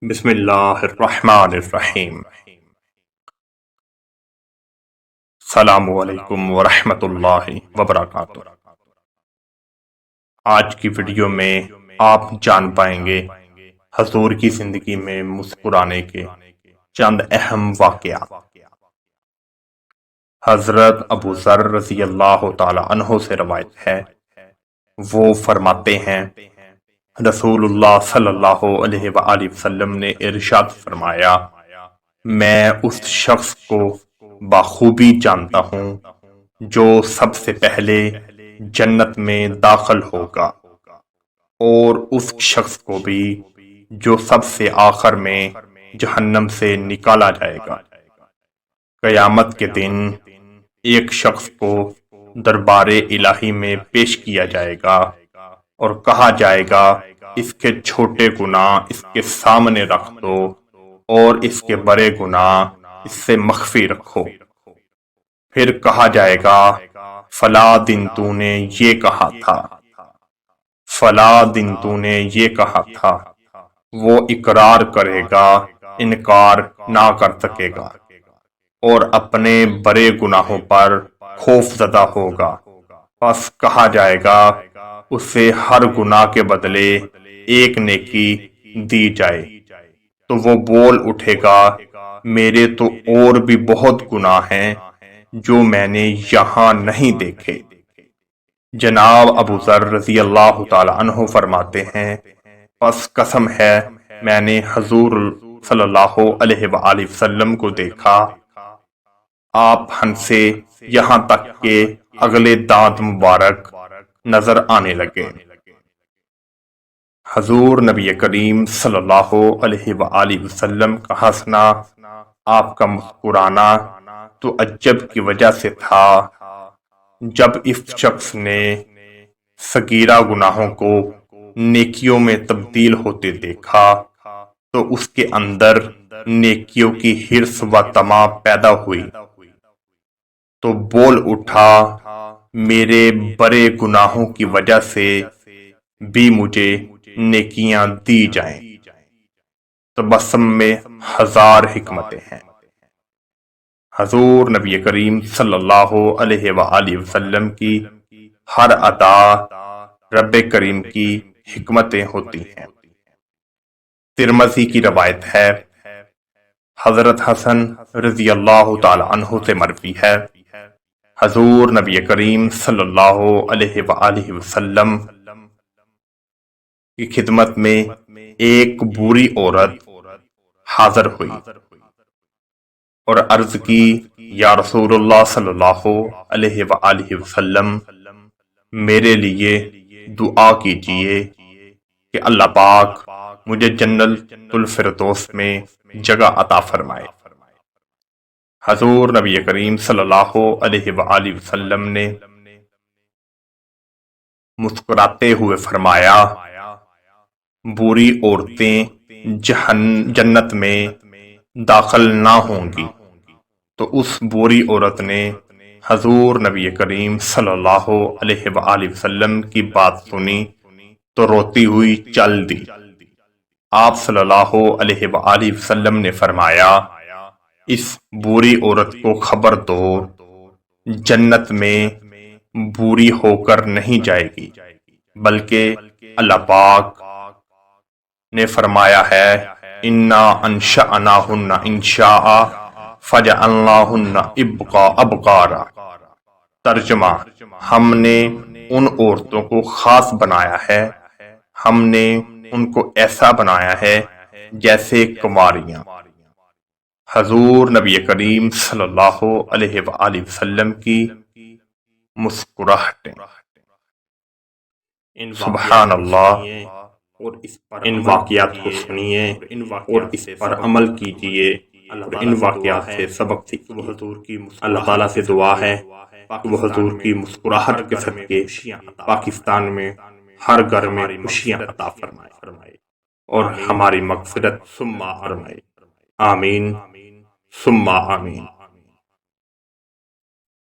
بسم اللہ الرحمن الرحیم۔ السلام علیکم ورحمۃ اللہ وبرکاتہ۔ آج کی ویڈیو میں آپ جان پائیں گے حضور کی زندگی میں مسکرانے کے چند اہم واقعات۔ حضرت ابو ذر رضی اللہ تعالی عنہ سے روایت ہے، وہ فرماتے ہیں رسول اللہ صلی اللہ علیہ وآلہ وسلم نے ارشاد فرمایا، میں اس شخص کو بخوبی جانتا ہوں جو سب سے پہلے جنت میں داخل ہوگا، اور اس شخص کو بھی جو سب سے آخر میں جہنم سے نکالا جائے گا۔ قیامت کے دن ایک شخص کو دربار الہی میں پیش کیا جائے گا اور کہا جائے گا اس کے چھوٹے گناہ اس کے سامنے رکھ دو اور اس کے بڑے گناہ اس سے مخفی رکھو۔ پھر کہا جائے گا فلاں دن تو نے یہ کہا تھا، فلاں دن تو نے یہ کہا تھا۔ وہ اقرار کرے گا، انکار نہ کر سکے گا اور اپنے بڑے گناہوں پر خوف زدہ ہوگا۔ پس کہا جائے گا اسے ہر گناہ کے بدلے ایک نیکی دی جائے، تو وہ بول اٹھے گا میرے تو اور بھی بہت گناہ ہیں جو میں نے یہاں نہیں دیکھے۔ جناب ابو ذر رضی اللہ تعالی عنہ فرماتے ہیں، پس قسم ہے میں نے حضور صلی اللہ علیہ وآلہ وسلم کو دیکھا، آپ ہنسے یہاں تک کہ اگلے دانت مبارک نظر آنے لگے۔ حضور نبی کریم صلی اللہ علیہ وآلہ وسلم کا ہنسنا، آپ کا مسکرانا تو عجب کی وجہ سے تھا۔ جب اس شخص نے صغیرہ گناہوں کو نیکیوں میں تبدیل ہوتے دیکھا تو اس کے اندر نیکیوں کی حرص و طمع پیدا ہوئی، تو بول اٹھا میرے بڑے گناہوں کی وجہ سے بھی مجھے نیکیاں دی جائیں۔ تبسم میں ہزار حکمتیں ہیں۔ حضور نبی کریم صلی اللہ علیہ وآلہ وسلم کی ہر ادا رب کریم کی حکمتیں ہوتی ہیں۔ ترمذی کی روایت ہے، حضرت حسن رضی اللہ تعالی عنہ سے مروی ہے، حضور نبی کریم صلی اللہ علیہ وآلہ وسلم کی خدمت میں ایک بوڑھی عورت حاضر ہوئی اور عرض کی یا رسول اللہ صلی اللہ علیہ وآلہ وسلم، میرے لیے دعا کیجئے کہ اللہ پاک مجھے جنت الفردوس میں جگہ عطا فرمائے۔ حضور نبی کریم صلی اللہ علیہ وآلہ وسلم نے مسکراتے ہوئے فرمایا، بری عورتیں جنت میں داخل نہ ہوں گی۔ تو اس بری عورت نے حضور نبی کریم صلی اللہ علیہ وآلہ وسلم کی بات سنی تو روتی ہوئی چل دی۔ آپ صلی اللہ علیہ وآلہ وسلم نے فرمایا، اس بری عورت کو خبر دو جنت میں بری ہو کر نہیں جائے گی، بلکہ اللہ پاک نے فرمایا ہے انا انشأناہن انشاء فجعلناہن ابکارا۔ ترجمہ، ہم نے ان عورتوں کو خاص بنایا ہے، ہم نے ان کو ایسا بنایا ہے جیسے کنواریاں۔ حضور نبی کریم صلی اللہ علیہ وآلہ وسلم کی مسکراہٹیں، سبحان اللہ۔ ان واقعات کو سنیے اور اس پر عمل کیجئے اور ان واقعات سے سبق سیکھیے۔ اللہ تعالیٰ سے دعا ہے کہ وہ حضور کی مسکراہٹ کے صدقے پاکستان میں ہر گھر میں خوشیاں عطا فرمائے اور ہماری مغفرت فرمائے۔ آمین ثم آمین۔